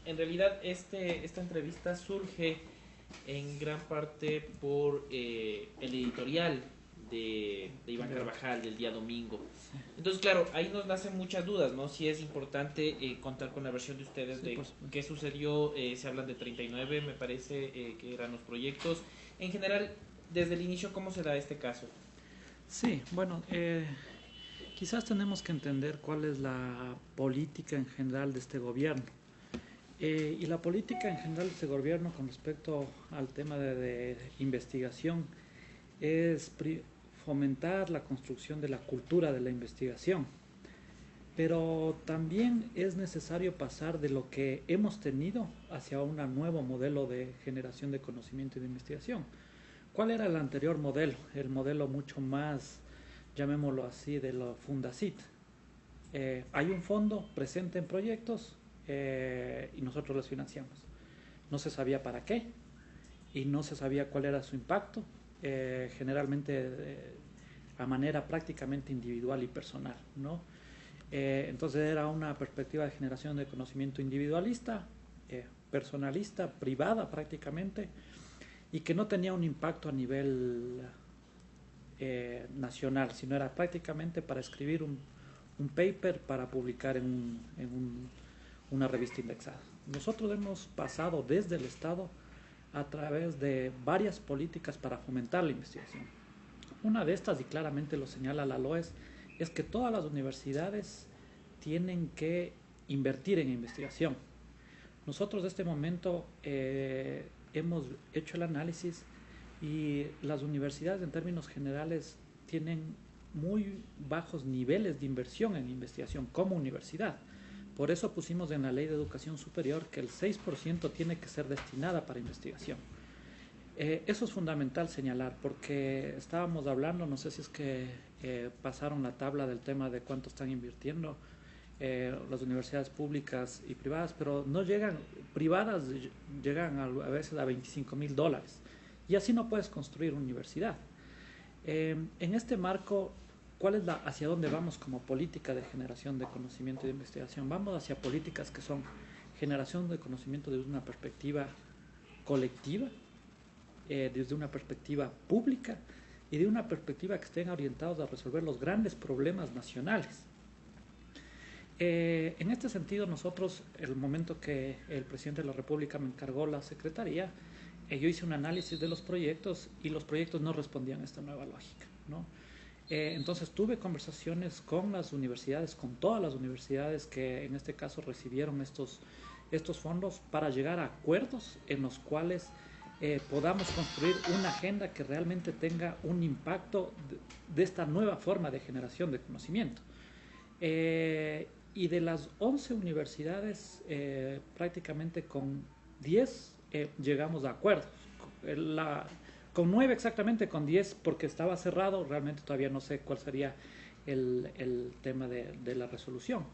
en realidad esta entrevista surge en gran parte por el editorial de Iván Carvajal del día domingo. Entonces, claro, ahí nos nacen muchas dudas, ¿no? Si es importante contar con la versión de ustedes Sí, de por supuesto. qué sucedió. Se hablan de 39, me parece que eran los proyectos. En general, desde el inicio, ¿cómo se da este caso? Sí, bueno, quizás tenemos que entender cuál es la política en general de este gobierno. Y la política en general de este gobierno con respecto al tema de investigación es fomentar la construcción de la cultura de la investigación. Pero también es necesario pasar de lo que hemos tenido hacia un nuevo modelo de generación de conocimiento y de investigación. ¿Cuál era el anterior modelo? El modelo mucho más, llamémoslo así, de lo Fundacit. Hay un fondo presente en proyectos y nosotros los financiamos. No se sabía para qué y no se sabía cuál era su impacto, generalmente a manera prácticamente individual y personal, ¿no? Entonces era una perspectiva de generación de conocimiento individualista, personalista, privada prácticamente, y que no tenía un impacto a nivel nacional, sino era prácticamente para escribir un paper para publicar una revista indexada. Nosotros hemos pasado desde el Estado a través de varias políticas para fomentar la investigación. Una de estas, y claramente lo señala la LOES, es que todas las universidades tienen que invertir en investigación. Nosotros en este momento hemos hecho el análisis y las universidades en términos generales tienen muy bajos niveles de inversión en investigación como universidad. Por eso pusimos en la Ley de Educación Superior que el 6% tiene que ser destinada para investigación. Eso es fundamental señalar porque estábamos hablando, no sé si es que pasaron la tabla del tema de cuánto están invirtiendo las universidades públicas y privadas, pero no llegan, privadas llegan a veces a $25,000 y así no puedes construir una universidad. En este marco, ¿cuál es hacia dónde vamos como política de generación de conocimiento y de investigación? Vamos hacia políticas que son generación de conocimiento desde una perspectiva colectiva, desde una perspectiva pública y de una perspectiva que estén orientados a resolver los grandes problemas nacionales. En este sentido, nosotros, el momento que el presidente de la República me encargó la secretaría, yo hice un análisis de los proyectos y los proyectos no respondían a esta nueva lógica, ¿no? Entonces tuve conversaciones con las universidades, con todas las universidades que en este caso recibieron estos fondos para llegar a acuerdos en los cuales podamos construir una agenda que realmente tenga un impacto de esta nueva forma de generación de conocimiento. Y de las 11 universidades, prácticamente con 10 llegamos a acuerdos. Con 9 exactamente, con 10 porque estaba cerrado, realmente todavía no sé cuál sería el tema de la resolución.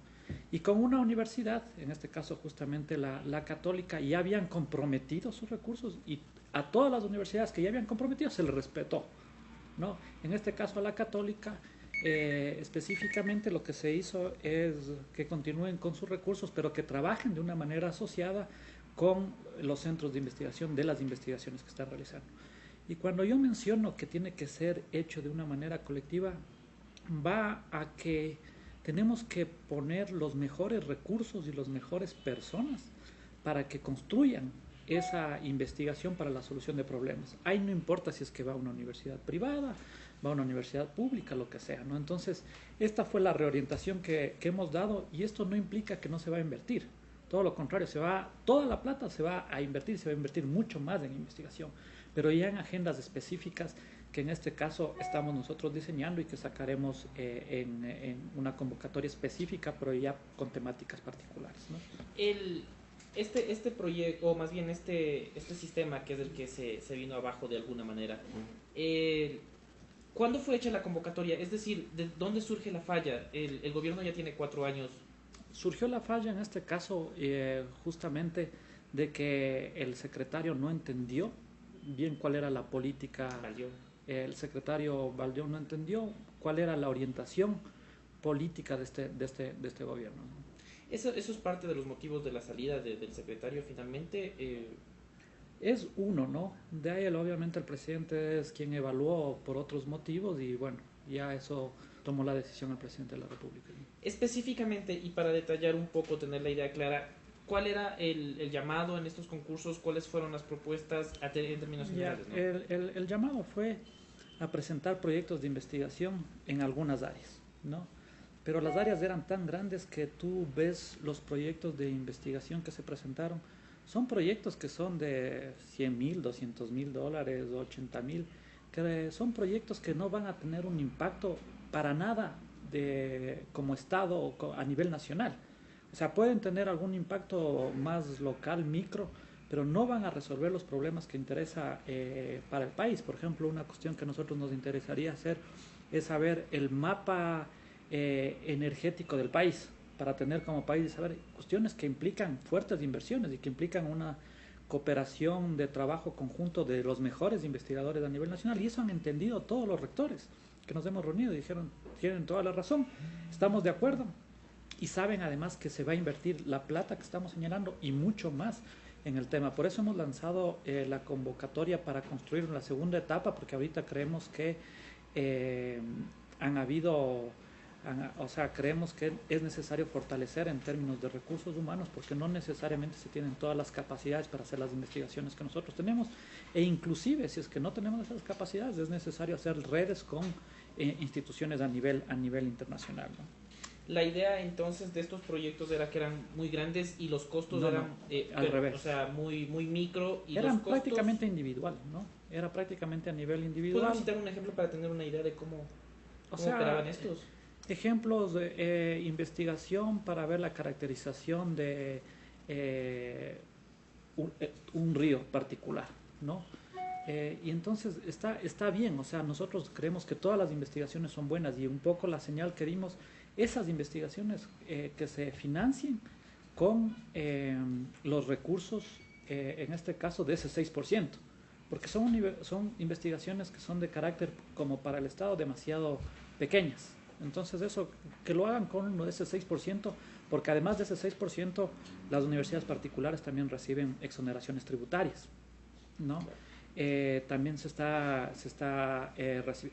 Y con una universidad, en este caso justamente la Católica, ya habían comprometido sus recursos y a todas las universidades que ya habían comprometido se les respetó, ¿no? En este caso a la Católica, específicamente lo que se hizo es que continúen con sus recursos, pero que trabajen de una manera asociada con los centros de investigación de las investigaciones que están realizando. Y cuando yo menciono que tiene que ser hecho de una manera colectiva, va a que tenemos que poner los mejores recursos y las mejores personas para que construyan esa investigación para la solución de problemas. Ahí no importa si es que va a una universidad privada, va a una universidad pública, lo que sea, ¿no? Entonces, esta fue la reorientación que hemos dado y esto no implica que no se va a invertir. Todo lo contrario, toda la plata se va a invertir mucho más en investigación, pero ya en agendas específicas que en este caso estamos nosotros diseñando y que sacaremos en una convocatoria específica, pero ya con temáticas particulares, ¿no? El, este proyecto, o más bien este sistema que es el que se vino abajo de alguna manera, el, ¿cuándo fue hecha la convocatoria? Es decir, ¿de dónde surge la falla? El gobierno ya tiene 4 años. Surgió la falla en este caso justamente de que el secretario no entendió bien cuál era la política, Valió. el secretario Valdión no entendió cuál era la orientación política de este gobierno. Eso es parte de los motivos de la salida del secretario finalmente. Es uno, ¿no? De ahí obviamente el presidente es quien evaluó por otros motivos y bueno, ya eso tomó la decisión el presidente de la República, ¿no? Específicamente, y para detallar un poco, tener la idea clara, ¿cuál era el llamado en estos concursos? ¿Cuáles fueron las propuestas en términos generales? ¿No? El llamado fue a presentar proyectos de investigación en algunas áreas, ¿no? Pero las áreas eran tan grandes que tú ves los proyectos de investigación que se presentaron, son proyectos que son de 100.000, 200.000 dólares, 80.000, que son proyectos que no van a tener un impacto para nada como Estado o a nivel nacional. O sea, pueden tener algún impacto más local, micro, pero no van a resolver los problemas que interesa para el país. Por ejemplo, una cuestión que a nosotros nos interesaría hacer es saber el mapa energético del país, para tener como país, saber cuestiones que implican fuertes inversiones y que implican una cooperación de trabajo conjunto de los mejores investigadores a nivel nacional. Y eso han entendido todos los rectores que nos hemos reunido y dijeron, tienen toda la razón, estamos de acuerdo. Y saben además que se va a invertir la plata que estamos señalando y mucho más en el tema. Por eso hemos lanzado la convocatoria para construir la segunda etapa, porque ahorita creemos que creemos que es necesario fortalecer en términos de recursos humanos, porque no necesariamente se tienen todas las capacidades para hacer las investigaciones que nosotros tenemos, e inclusive si es que no tenemos esas capacidades es necesario hacer redes con instituciones a nivel internacional, ¿no? La idea entonces de estos proyectos era que eran muy grandes y los costos eran al revés. O sea, muy micro y eran los costos prácticamente individual, ¿no? Era prácticamente a nivel individual. ¿Podemos citar un ejemplo para tener una idea de cómo operaban estos? Ejemplos de investigación para ver la caracterización de un río particular, ¿no? Y entonces está bien, o sea, nosotros creemos que todas las investigaciones son buenas y un poco la señal que dimos, esas investigaciones que se financien con los recursos, en este caso de ese 6%, porque son investigaciones que son de carácter como para el Estado demasiado pequeñas. Entonces eso, que lo hagan con uno de ese 6%, porque además de ese 6%, las universidades particulares también reciben exoneraciones tributarias, ¿no? También se está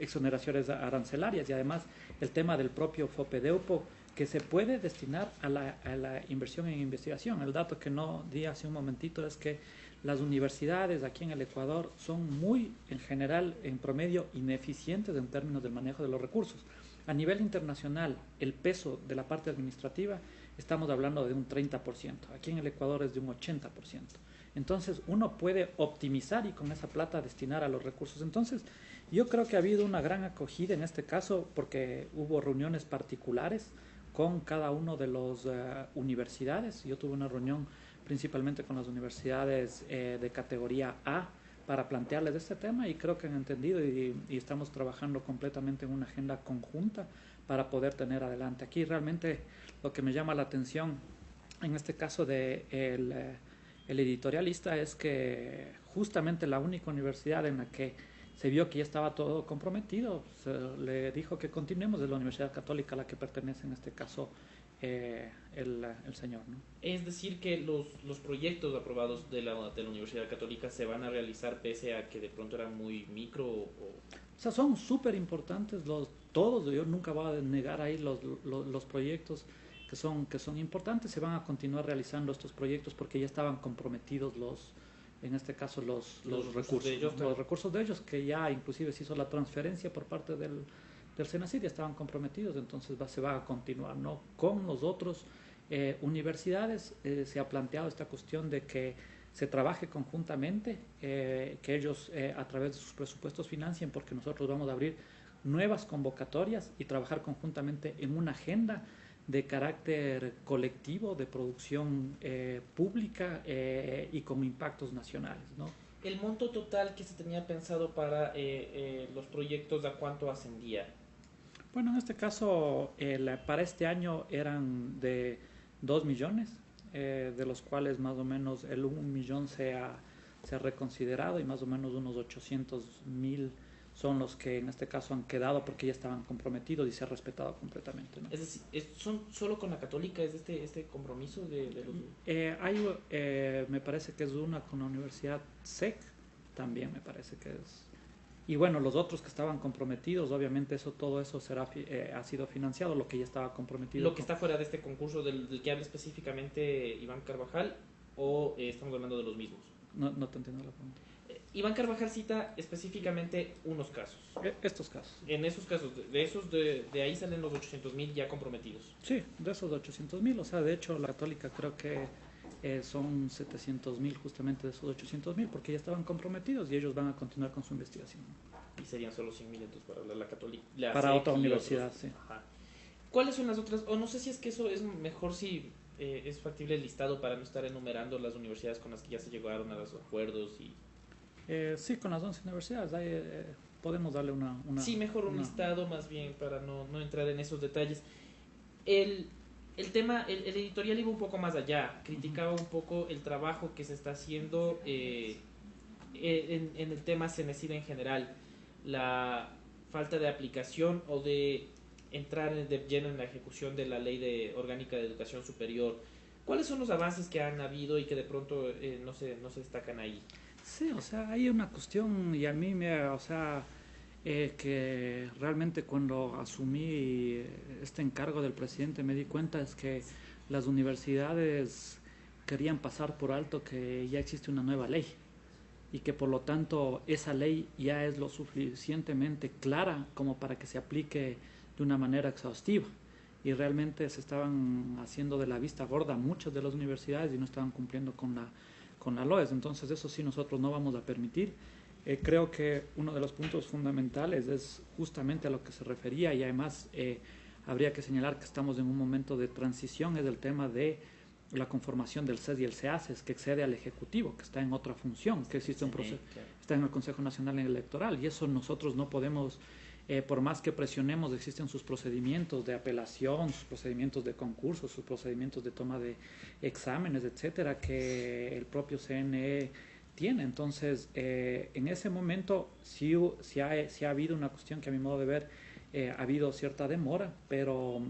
exoneraciones arancelarias y además el tema del propio FOPEDEUPO que se puede destinar a la inversión en investigación. El dato que no di hace un momentito es que las universidades aquí en el Ecuador son muy, en general, en promedio, ineficientes en términos del manejo de los recursos. A nivel internacional, el peso de la parte administrativa, estamos hablando de un 30%. Aquí en el Ecuador es de un 80%. Entonces, uno puede optimizar y con esa plata destinar a los recursos. Entonces, yo creo que ha habido una gran acogida en este caso porque hubo reuniones particulares con cada uno de las universidades. Yo tuve una reunión principalmente con las universidades de categoría A para plantearles este tema y creo que han entendido y estamos trabajando completamente en una agenda conjunta para poder tener adelante. Aquí realmente lo que me llama la atención en este caso de el editorialista es que justamente la única universidad en la que se vio que ya estaba todo comprometido, se le dijo que continuemos, de la Universidad Católica a la que pertenece en este caso el señor, ¿no? Es decir, que los proyectos aprobados de la Universidad Católica se van a realizar pese a que de pronto eran muy micro o sea, son súper importantes todos, yo nunca voy a negar ahí los proyectos que son importantes, se van a continuar realizando estos proyectos porque ya estaban comprometidos en este caso los recursos de ellos, los recursos de ellos, que ya inclusive se hizo la transferencia por parte del Senacid, ya estaban comprometidos, entonces se va a continuar, ¿no? Con los otros universidades se ha planteado esta cuestión de que se trabaje conjuntamente, que ellos a través de sus presupuestos financien, porque nosotros vamos a abrir nuevas convocatorias y trabajar conjuntamente en una agenda de carácter colectivo, de producción pública y con impactos nacionales, ¿no? ¿El monto total que se tenía pensado para los proyectos a cuánto ascendía? Bueno, en este caso, para este año eran de 2 millones, de los cuales más o menos el 1 millón se ha reconsiderado y más o menos unos 800.000 son los que en este caso han quedado porque ya estaban comprometidos y se ha respetado completamente, ¿no? Es decir, ¿son solo con la Católica es este compromiso de los...? Me parece que es una con la Universidad SEC, también me parece que es. Y bueno, los otros que estaban comprometidos, obviamente todo eso ha sido financiado, lo que ya estaba comprometido. ¿Lo que está fuera de este concurso del que habla específicamente Iván Carvajal o estamos hablando de los mismos? No te entiendo la pregunta. Iván Carvajal cita específicamente unos casos. Estos casos. En esos casos, de ahí salen los 800.000 ya comprometidos. Sí, de esos 800.000, o sea, de hecho la Católica creo que son 700.000 justamente de esos 800.000 porque ya estaban comprometidos y ellos van a continuar con su investigación. Y serían solo 100.000 entonces para la Católica. Para otra universidad, otros. sí. Ajá. ¿Cuáles son las otras? O no sé si es que eso es mejor si es factible el listado para no estar enumerando las universidades con las que ya se llegaron a los acuerdos y... Sí, con las 11 universidades podemos darle una sí, mejor un listado más bien para no entrar en esos detalles. El tema, el editorial iba un poco más allá, criticaba un poco el trabajo que se está haciendo en el tema CENESID en general, la falta de aplicación o de entrar de lleno en la ejecución de la ley orgánica de educación superior. ¿Cuáles son los avances que han habido y que de pronto no se destacan ahí? Sí, o sea, hay una cuestión y a mí que realmente cuando asumí este encargo del presidente me di cuenta es que las universidades querían pasar por alto que ya existe una nueva ley y que por lo tanto esa ley ya es lo suficientemente clara como para que se aplique de una manera exhaustiva y realmente se estaban haciendo de la vista gorda muchas de las universidades y no estaban cumpliendo con la LOES, entonces eso sí nosotros no vamos a permitir. Creo que uno de los puntos fundamentales es justamente a lo que se refería y además habría que señalar que estamos en un momento de transición, es el tema de la conformación del CES y el CEACES, que excede al Ejecutivo, que está en otra función, que existe un proceso, está en el Consejo Nacional Electoral y eso nosotros no podemos, por más que presionemos, existen sus procedimientos de apelación, sus procedimientos de concurso, sus procedimientos de toma de exámenes, etcétera, que el propio CNE tiene. Entonces, en ese momento sí ha habido una cuestión que a mi modo de ver ha habido cierta demora, pero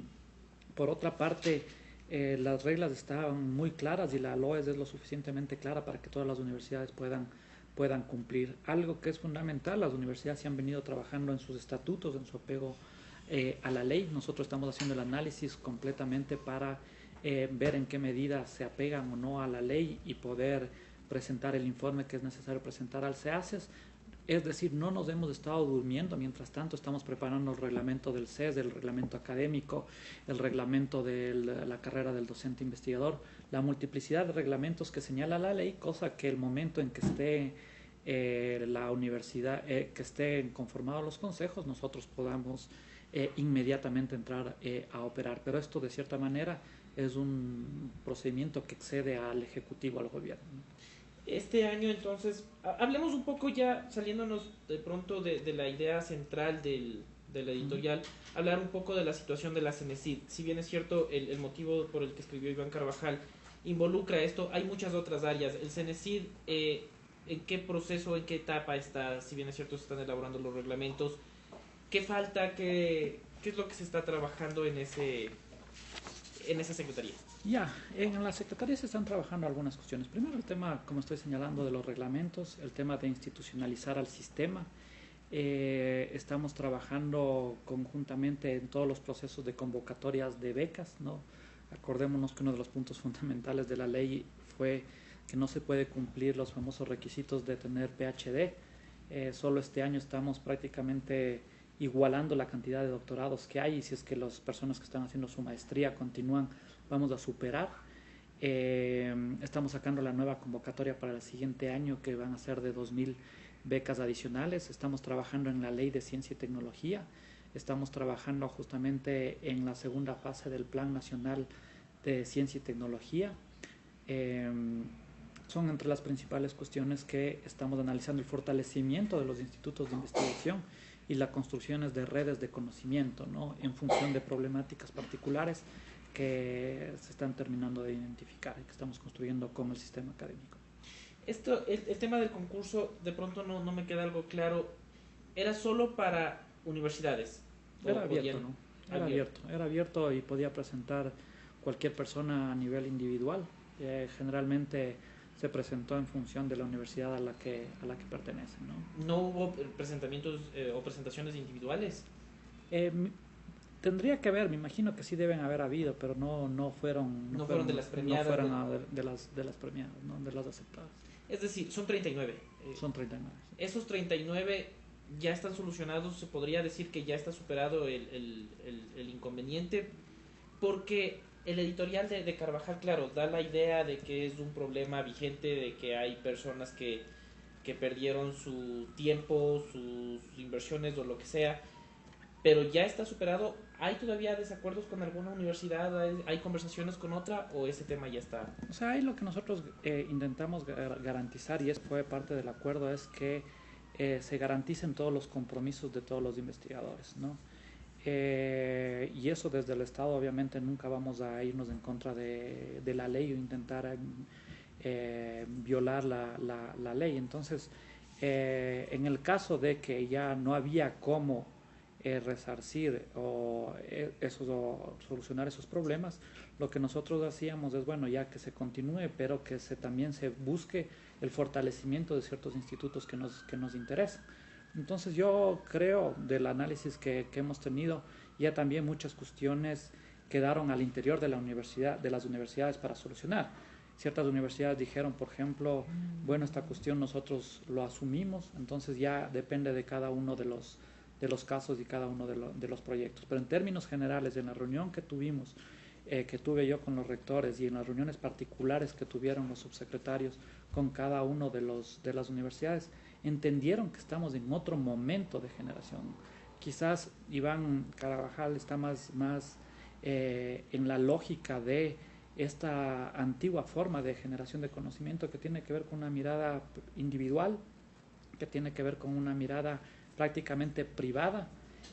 por otra parte las reglas estaban muy claras y la LOES es lo suficientemente clara para que todas las universidades puedan cumplir. Algo que es fundamental, las universidades se han venido trabajando en sus estatutos, en su apego a la ley. Nosotros estamos haciendo el análisis completamente para ver en qué medida se apegan o no a la ley y poder presentar el informe que es necesario presentar al CEACES. Es decir, no nos hemos estado durmiendo, mientras tanto estamos preparando el reglamento del CES, el reglamento académico, el reglamento de la carrera del docente investigador, la multiplicidad de reglamentos que señala la ley, cosa que el momento en que esté la universidad, que estén conformados los consejos, nosotros podamos inmediatamente entrar a operar. Pero esto de cierta manera es un procedimiento que excede al Ejecutivo, al gobierno. Este año entonces, hablemos un poco ya, saliéndonos de pronto de la idea central del editorial, hablar un poco de la situación de la CENESID. Si bien es cierto, el motivo por el que escribió Iván Carvajal involucra esto, hay muchas otras áreas. El CENESID, ¿en qué proceso, en qué etapa está? Si bien es cierto, se están elaborando los reglamentos. ¿Qué falta? ¿Qué es lo que se está trabajando en esa secretaría? Ya, en la Secretaría se están trabajando algunas cuestiones. Primero el tema, como estoy señalando, de los reglamentos, el tema de institucionalizar al sistema. Estamos trabajando conjuntamente en todos los procesos de convocatorias de becas, ¿no? Acordémonos que uno de los puntos fundamentales de la ley fue que no se puede cumplir los famosos requisitos de tener PhD. Solo este año estamos prácticamente igualando la cantidad de doctorados que hay y si es que las personas que están haciendo su maestría continúan, vamos a superar. Estamos sacando la nueva convocatoria para el siguiente año que van a ser de 2.000 becas adicionales. Estamos trabajando en la ley de ciencia y tecnología. Estamos trabajando justamente en la segunda fase del Plan Nacional de Ciencia y Tecnología. Son entre las principales cuestiones que estamos analizando el fortalecimiento de los institutos de investigación y las construcciones de redes de conocimiento, ¿no? En función de problemáticas particulares que se están terminando de identificar y que estamos construyendo con el sistema académico. El tema del concurso, de pronto no me queda algo claro. era solo para universidades. Era abierto, ¿no? Era abierto y podía presentar cualquier persona a nivel individual. Generalmente se presentó en función de la universidad a la que pertenece, ¿no? ¿No hubo presentamientos o presentaciones individuales? Eh, Tendría que haber, me imagino que sí deben haber habido, pero no fueron de las premiadas. No fueron de las premiadas, ¿no? De las aceptadas. Es decir, son 39. Son 39. Sí. Esos 39 ya están solucionados, se podría decir que ya está superado el inconveniente, porque el editorial de Carvajal, claro, da la idea de que es un problema vigente, de que hay personas que perdieron su tiempo, sus inversiones o lo que sea, pero ya está superado. ¿Hay todavía desacuerdos con alguna universidad? ¿Hay conversaciones con otra o ese tema ya está? O sea, ahí lo que nosotros intentamos garantizar, y fue parte del acuerdo, es que se garanticen todos los compromisos de todos los investigadores, ¿no? Y eso desde el Estado obviamente nunca vamos a irnos en contra de la ley o intentar violar la ley. Entonces, en el caso de que ya no había cómo resarcir o solucionar esos problemas, lo que nosotros hacíamos es, bueno, ya que se continúe, pero que también se busque el fortalecimiento de ciertos institutos que nos interesan. Entonces yo creo, del análisis que hemos tenido, ya también muchas cuestiones quedaron al interior de la universidad, de las universidades para solucionar. Ciertas universidades dijeron, por ejemplo, bueno, esta cuestión nosotros lo asumimos, entonces ya depende de cada uno de los casos y cada uno de los proyectos. Pero en términos generales, en la reunión que tuve yo con los rectores y en las reuniones particulares que tuvieron los subsecretarios con cada uno de las universidades, entendieron que estamos en otro momento de generación. Quizás Iván Carvajal está más en la lógica de esta antigua forma de generación de conocimiento que tiene que ver con una mirada individual, que tiene que ver con una mirada prácticamente privada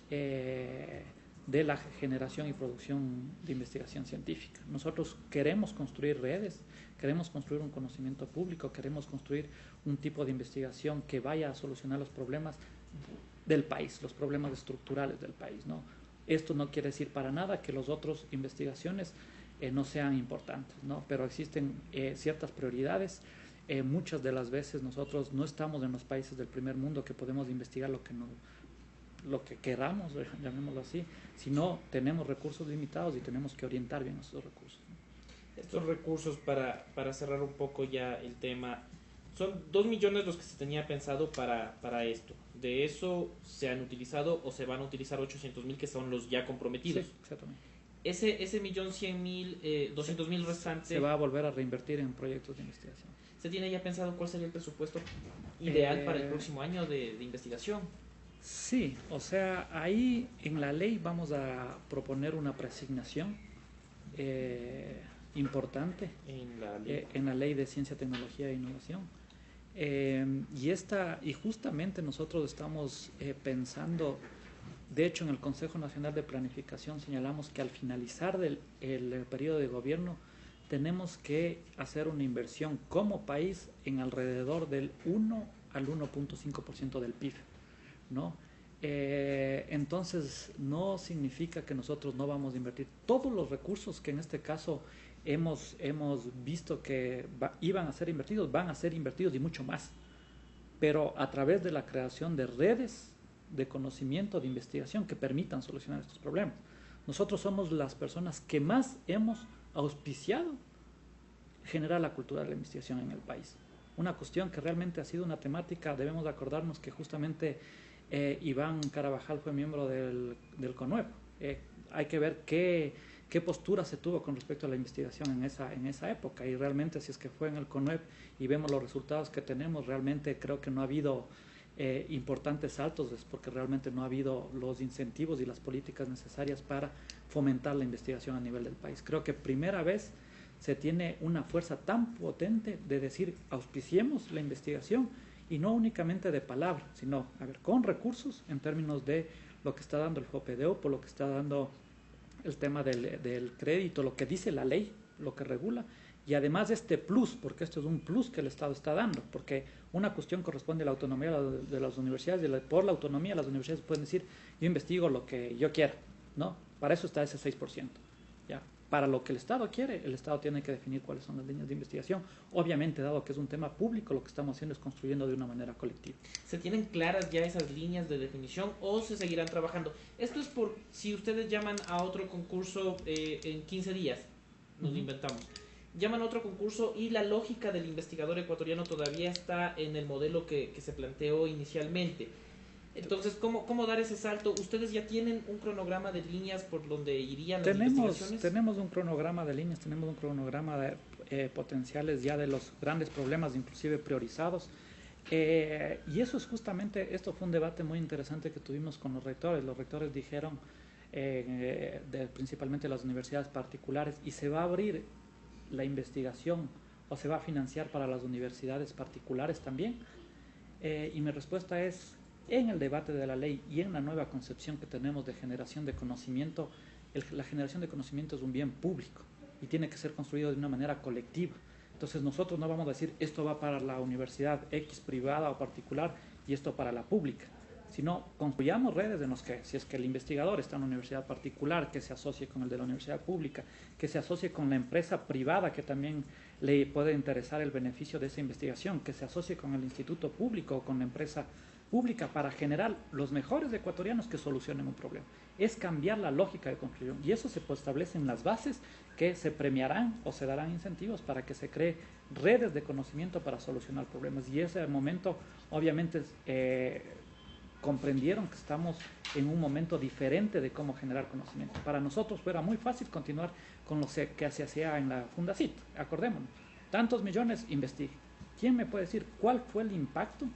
de la generación y producción de investigación científica. Nosotros queremos construir redes, queremos construir un conocimiento público, queremos construir un tipo de investigación que vaya a solucionar los problemas del país, los problemas estructurales del país, ¿no? Esto no quiere decir para nada que las otras investigaciones no sean importantes, ¿no? Pero existen ciertas prioridades. Muchas de las veces nosotros no estamos en los países del primer mundo que podemos investigar lo que queramos, llamémoslo así, sino tenemos recursos limitados y tenemos que orientar bien esos recursos. Estos recursos, para cerrar un poco ya el tema, son 2 millones los que se tenía pensado para esto. De eso se han utilizado o se van a utilizar 800.000 que son los ya comprometidos. Sí, exactamente. Ese 1.100.000, 200.000 restante se va a volver a reinvertir en proyectos de investigación. ¿Se tiene ya pensado cuál sería el presupuesto ideal para el próximo año de investigación? Sí, o sea, ahí en la ley vamos a proponer una preasignación importante en la ley de Ciencia, Tecnología e Innovación. Y justamente nosotros estamos pensando, de hecho en el Consejo Nacional de Planificación señalamos que al finalizar el periodo de gobierno tenemos que hacer una inversión como país en alrededor del 1 al 1.5% del PIB, ¿no? Entonces no significa que nosotros no vamos a invertir todos los recursos que en este caso hemos visto que iban a ser invertidos, van a ser invertidos y mucho más, pero a través de la creación de redes de conocimiento, de investigación que permitan solucionar estos problemas. Nosotros somos las personas que más hemos auspiciado generar la cultura de la investigación en el país. Una cuestión que realmente ha sido una temática, debemos acordarnos que justamente Iván Carvajal fue miembro del CONUEP. Hay que ver qué postura se tuvo con respecto a la investigación en esa época, y realmente si es que fue en el CONUEP y vemos los resultados que tenemos, realmente creo que no ha habido importantes saltos, es porque realmente no ha habido los incentivos y las políticas necesarias para fomentar la investigación a nivel del país. Creo que primera vez se tiene una fuerza tan potente de decir auspiciemos la investigación, y no únicamente de palabra, sino con recursos en términos de lo que está dando el FOPEDEO, por lo que está dando el tema del crédito, lo que dice la ley, lo que regula, Y además este plus, porque esto es un plus que el Estado está dando, porque una cuestión corresponde a la autonomía de las universidades, y por la autonomía las universidades pueden decir, yo investigo lo que yo quiera, ¿no? Para eso está ese 6%. ¿Ya? Para lo que el Estado quiere, el Estado tiene que definir cuáles son las líneas de investigación. Obviamente, dado que es un tema público, lo que estamos haciendo es construyendo de una manera colectiva. ¿Se tienen claras ya esas líneas de definición o se seguirán trabajando? Esto es por si ustedes llaman a otro concurso en 15 días, nos inventamos. Llaman a otro concurso y la lógica del investigador ecuatoriano todavía está en el modelo que se planteó inicialmente. Entonces, ¿cómo dar ese salto? ¿Ustedes ya tienen un cronograma de líneas por donde irían las investigaciones? Tenemos un cronograma de líneas, tenemos un cronograma de potenciales ya de los grandes problemas, inclusive priorizados. Y eso es justamente, esto fue un debate muy interesante que tuvimos con los rectores. Los rectores dijeron, principalmente las universidades particulares, y se va a abrir la investigación o se va a financiar para las universidades particulares también. Y mi respuesta es, en el debate de la ley y en la nueva concepción que tenemos de generación de conocimiento, la generación de conocimiento es un bien público y tiene que ser construido de una manera colectiva. Entonces nosotros no vamos a decir esto va para la universidad X privada o particular y esto para la pública, sino construyamos redes en las que, si es que el investigador está en una universidad particular, que se asocie con el de la universidad pública, que se asocie con la empresa privada que también le puede interesar el beneficio de esa investigación, que se asocie con el instituto público o con la empresa pública para generar los mejores ecuatorianos que solucionen un problema. Es cambiar la lógica de construcción y eso se establece en las bases que se premiarán o se darán incentivos para que se cree redes de conocimiento para solucionar problemas. Y ese momento, obviamente, comprendieron que estamos en un momento diferente de cómo generar conocimiento. Para nosotros fuera muy fácil continuar con lo que se hacía en la Fundacit. Acordémonos, tantos millones, investigue. ¿Quién me puede decir cuál fue el impacto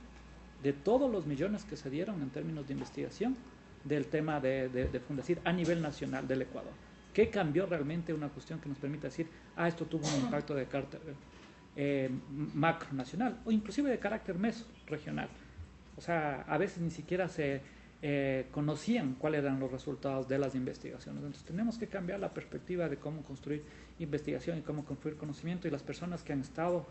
de todos los millones que se dieron en términos de investigación del tema de Fundacit a nivel nacional del Ecuador? ¿Qué cambió realmente una cuestión que nos permita decir, esto tuvo un impacto de carácter macro nacional o inclusive de carácter meso regional? O sea, a veces ni siquiera se conocían cuáles eran los resultados de las investigaciones. Entonces tenemos que cambiar la perspectiva de cómo construir investigación y cómo construir conocimiento, y las personas que han estado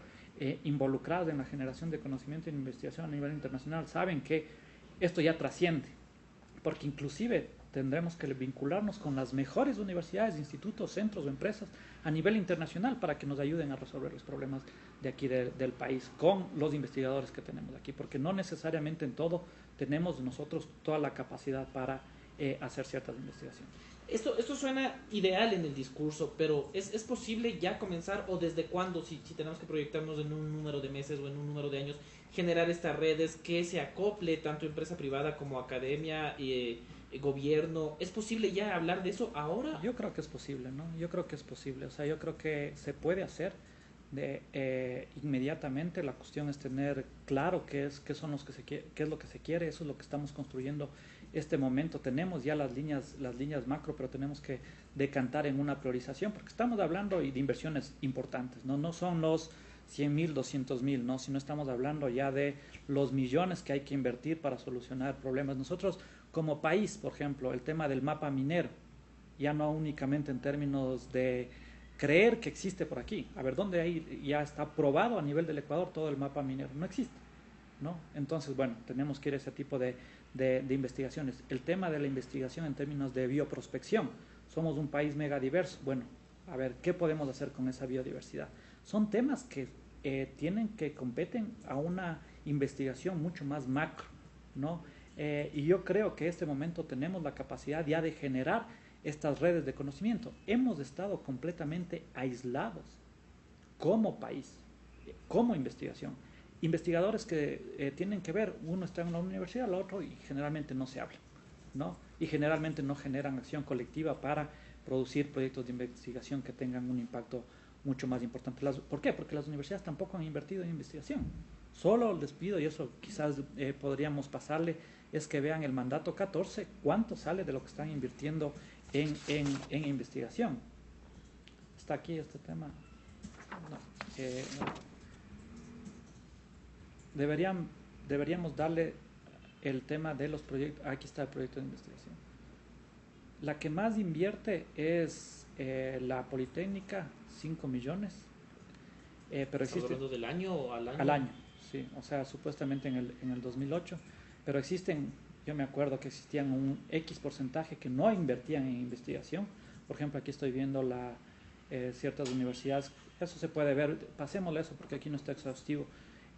involucradas en la generación de conocimiento y de investigación a nivel internacional saben que esto ya trasciende, porque inclusive tendremos que vincularnos con las mejores universidades, institutos, centros o empresas a nivel internacional para que nos ayuden a resolver los problemas de aquí del país con los investigadores que tenemos aquí, porque no necesariamente en todo tenemos nosotros toda la capacidad para hacer ciertas investigaciones. Esto suena ideal en el discurso, pero ¿es posible ya comenzar o desde cuándo, si tenemos que proyectarnos en un número de meses o en un número de años, generar estas redes que se acople tanto empresa privada como academia y gobierno? ¿Es posible ya hablar de eso ahora? Yo creo que es posible, ¿no? Yo creo que es posible. O sea, yo creo que se puede hacer inmediatamente. La cuestión es tener claro qué es lo que se quiere. Eso es lo que estamos construyendo este momento. Tenemos ya las líneas macro, pero tenemos que decantar en una priorización, porque estamos hablando de inversiones importantes, ¿no? No son los 100.000, 200.000, ¿no? Sino estamos hablando ya de los millones que hay que invertir para solucionar problemas. Nosotros como país, por ejemplo, el tema del mapa minero, ya no únicamente en términos de creer que existe por aquí. A ver, ¿dónde hay, ya está probado a nivel del Ecuador todo el mapa minero? No existe, ¿no? Entonces, bueno, tenemos que ir a ese tipo de investigaciones. El tema de la investigación en términos de bioprospección. Somos un país megadiverso. Bueno, a ver, ¿qué podemos hacer con esa biodiversidad? Son temas que competen a una investigación mucho más macro, ¿no? Y yo creo que en este momento tenemos la capacidad ya de generar estas redes de conocimiento. Hemos estado completamente aislados como país, como investigación. Investigadores que tienen que ver, uno está en la universidad, el otro, y generalmente no se hablan, ¿no? Y generalmente no generan acción colectiva para producir proyectos de investigación que tengan un impacto mucho más importante. ¿Por qué? Porque las universidades tampoco han invertido en investigación. Solo les pido, y eso quizás podríamos pasarle, es que vean el mandato 14, cuánto sale de lo que están invirtiendo en investigación. ¿Está aquí este tema? No. Deberíamos darle el tema de los proyectos. Aquí está el proyecto de investigación. La que más invierte es la Politécnica, 5 millones. pero ¿Estamos existe hablando del año o al año? al año, sí, o sea, supuestamente en el 2008, pero existen, yo me acuerdo que existían un X porcentaje que no invertían en investigación. Por ejemplo, aquí estoy viendo ciertas universidades, eso se puede ver, pasémosle eso porque aquí no está exhaustivo,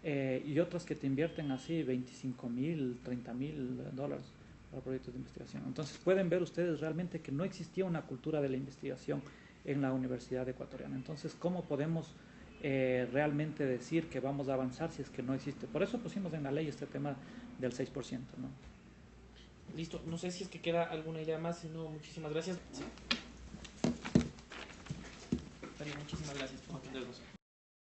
y otras que te invierten así 25.000, $30.000 para proyectos de investigación. Entonces pueden ver ustedes realmente que no existía una cultura de la investigación en la Universidad Ecuatoriana. Entonces, ¿cómo podemos realmente decir que vamos a avanzar si es que no existe? Por eso pusimos en la ley este tema del 6%, ¿no? Listo, no sé si es que queda alguna idea más, si no, muchísimas gracias. Sí. Darío, muchísimas gracias por atendernos.